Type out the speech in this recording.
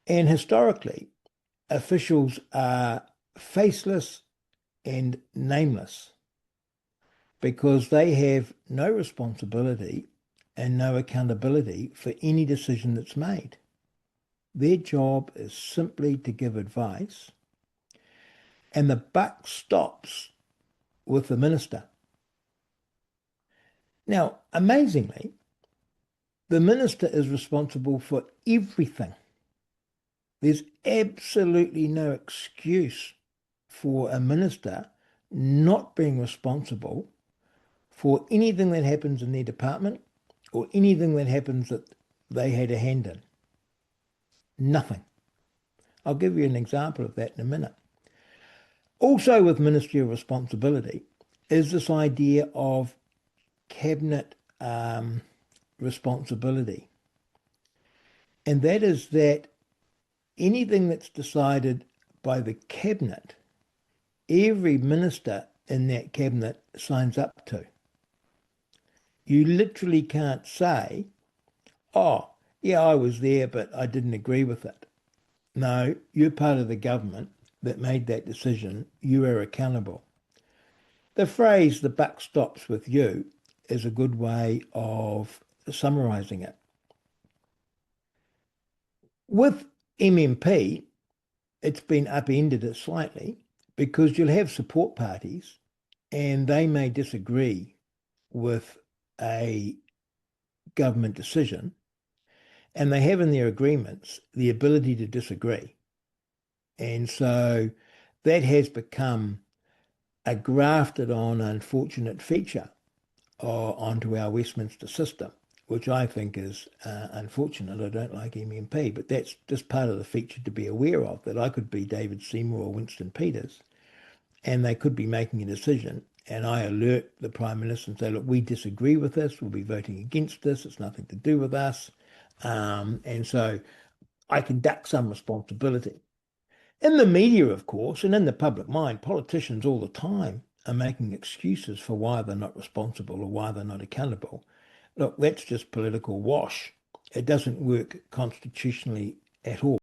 And historically, officials are faceless and nameless because they have no responsibility and no accountability for any decision that's made. Their job is simply to give advice, and the buck stops with the minister. Now, amazingly, the minister is responsible for everything. There's absolutely no excuse for a minister not being responsible for anything that happens in their department or anything that happens that they had a hand in. Nothing. I'll give you an example of that in a minute. Also, with ministerial responsibility is this idea of cabinet responsibility. And that is that anything that's decided by the cabinet, every minister in that cabinet signs up to. You literally can't say, oh, yeah, I was there, but I didn't agree with it. No, you're part of the government that made that decision. You are accountable. The phrase, the buck stops with you, is a good way of summarising it. With MMP, it's been upended slightly because you'll have support parties and they may disagree with a government decision, and they have in their agreements the ability to disagree. And so that has become a grafted on unfortunate feature onto our Westminster system, which I think is unfortunate. I don't like MMP, but that's just part of the feature to be aware of, that I could be David Seymour or Winston Peters, and they could be making a decision, and I alert the Prime Minister and say, look, we disagree with this, we'll be voting against this, it's nothing to do with us. And so I can duck some responsibility. In the media, of course, and in the public mind, politicians all the time are making excuses for why they're not responsible or why they're not accountable. Look, that's just political wash. It doesn't work constitutionally at all.